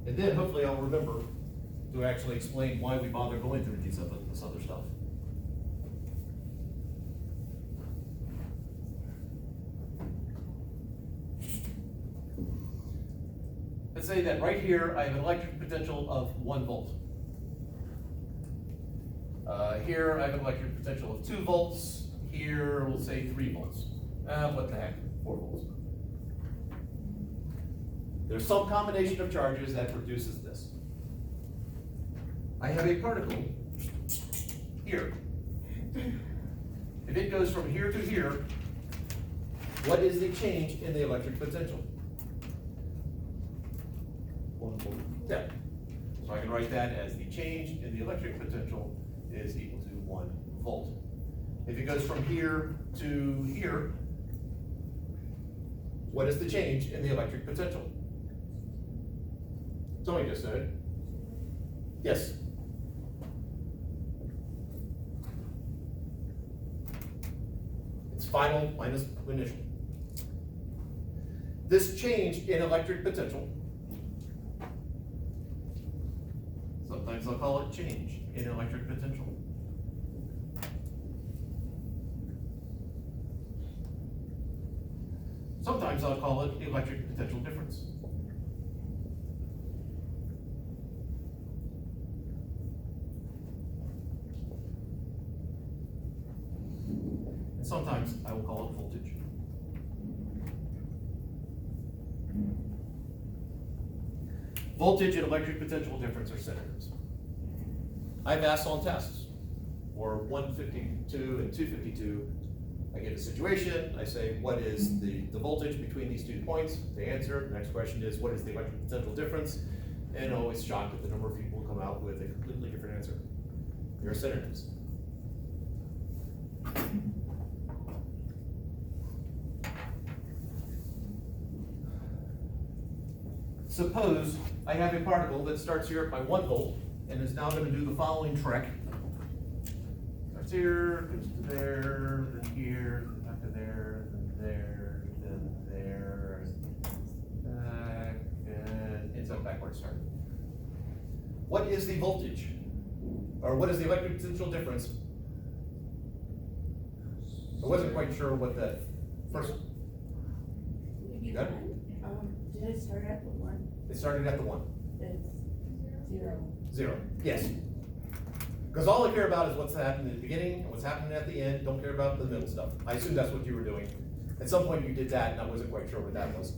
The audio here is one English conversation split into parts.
And then hopefully I'll remember to actually explain why we bother going through this other stuff. Let's say that right here I have an electric potential of 1 volt. Here I have an electric potential of 2 volts. Here we'll say 3 volts. What the heck, 4 volts. There's some combination of charges that produces this. I have a particle here. If it goes from here to here, what is the change in the electric potential? 1 volt. Yeah. So I can write that as the change in the electric potential is equal to 1 volt. If it goes from here to here, what is the change in the electric potential? Somebody just said it. Yes. It's final minus initial. This change in electric potential, sometimes I'll call it change in electric potential. Sometimes I'll call it electric potential difference. And sometimes I will call it voltage. Voltage and electric potential difference are synonyms. I pass on tests for 152 and 252. I get a situation, I say, what is the voltage between these 2 points? They answer. The next question is, what is the electric potential difference? And always shocked at the number of people who come out with a completely different answer. They are synonyms. Suppose I have a particle that starts here at my 1 volt and is now going to do the following trick. Starts here, goes to there, then here, back to there, then there, then there, back, and ends up backward start. What is the voltage? Or what is the electric potential difference? I wasn't quite sure what that first. You got it? Did it start at the 1? It started at the 1. It's 0. 0. Yes. Because all I care about is what's happening at the beginning and what's happening at the end. Don't care about the middle stuff. I assume that's what you were doing. At some point you did that and I wasn't quite sure what that was.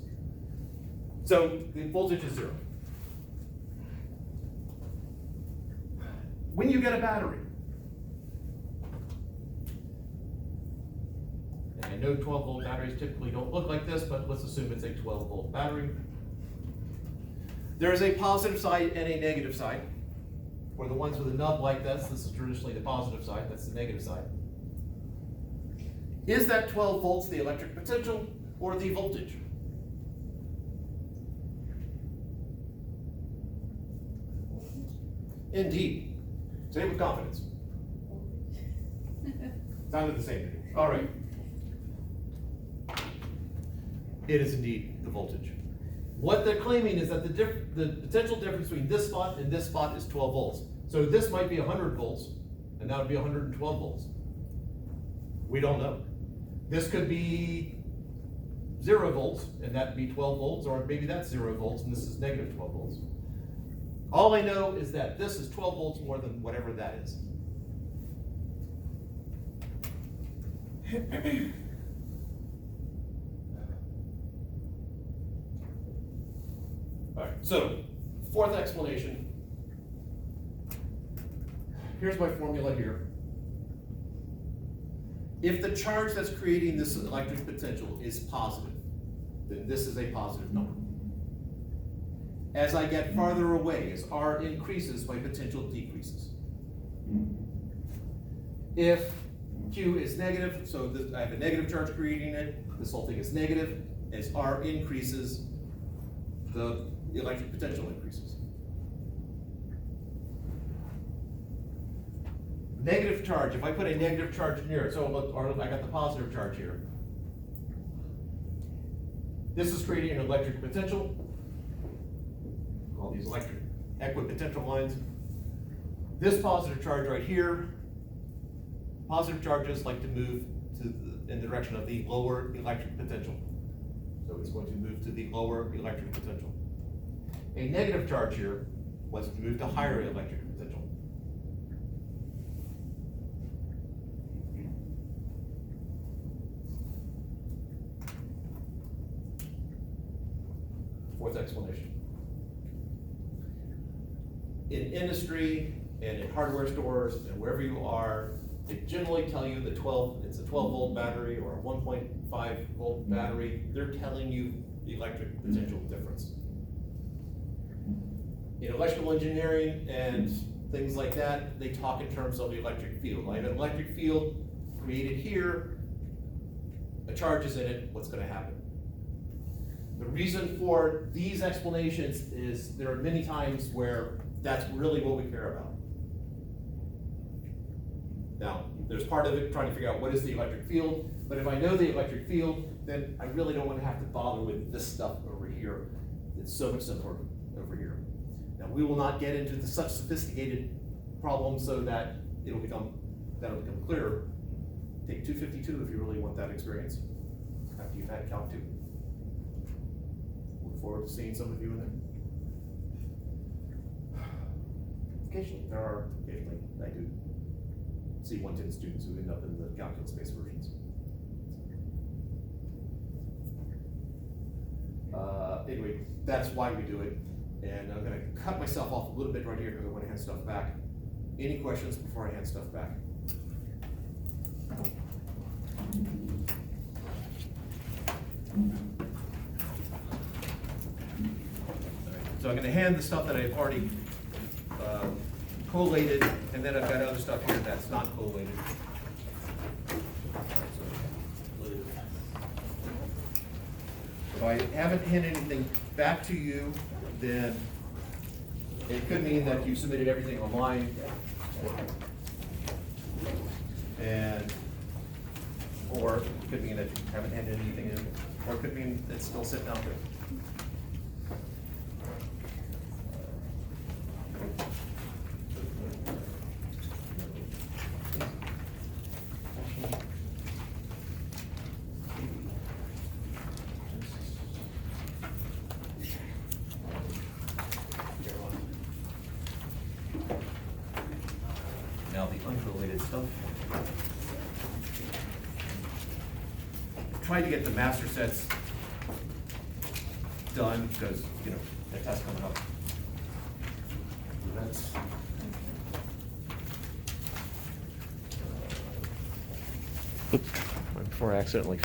So the voltage is 0. When you get a battery, and I know 12 volt batteries typically don't look like this, but let's assume it's a 12 volt battery. There is a positive side and a negative side. For the ones with a nub like this is traditionally the positive side, that's the negative side. Is that 12 volts the electric potential or the voltage? Indeed. Say it with confidence. Sounded the same to me. All right. It is indeed the voltage. What they're claiming is that the potential difference between this spot and this spot is 12 volts. So this might be 100 volts, and that would be 112 volts. We don't know. This could be 0 volts, and that would be 12 volts, or maybe that's 0 volts, and this is negative 12 volts. All I know is that this is 12 volts more than whatever that is. All right, so fourth explanation. Here's my formula here. If the charge that's creating this electric potential is positive, then this is a positive number. As I get farther away, as R increases, my potential decreases. If Q is negative, so this, I have a negative charge creating it, this whole thing is negative. As R increases, the electric potential increases. Negative charge, if I put a negative charge near it, so look, I got the positive charge here. This is creating an electric potential. Call called these electric equipotential lines. This positive charge right here, positive charges like to move in the direction of the lower electric potential. So it's going to move to the lower electric potential. A negative charge here was to move to higher electric potential. Fourth explanation. In industry and in hardware stores and wherever you are, they generally tell you it's a 12 volt battery or a 1.5 volt battery. They're telling you the electric potential difference. In electrical engineering and things like that, they talk in terms of the electric field. I have an electric field created here, a charge is in it, what's gonna happen? The reason for these explanations is there are many times where that's really what we care about. Now, there's part of it trying to figure out what is the electric field, but if I know the electric field, then I really don't want to have to bother with this stuff over here. It's so much simpler over here. Now, we will not get into such sophisticated problems so that that'll become clearer. Take 252 if you really want that experience after you've had Calc 2. Look forward to seeing some of you in there. Occasionally, I do see 110 students who end up in the calculus-based versions. Anyway, that's why we do it. And I'm gonna cut myself off a little bit right here because I want to hand stuff back. Any questions before I hand stuff back? So I'm gonna hand the stuff that I've already collated, and then I've got other stuff here that's not collated. If I haven't handed anything back to you, then it could mean that you submitted everything online, or it could mean that you haven't handed anything in, or it could mean it's still sitting out there. Now the uncorrelated stuff. Trying to get the master sets done because, you know, that test coming up. That's before I accidentally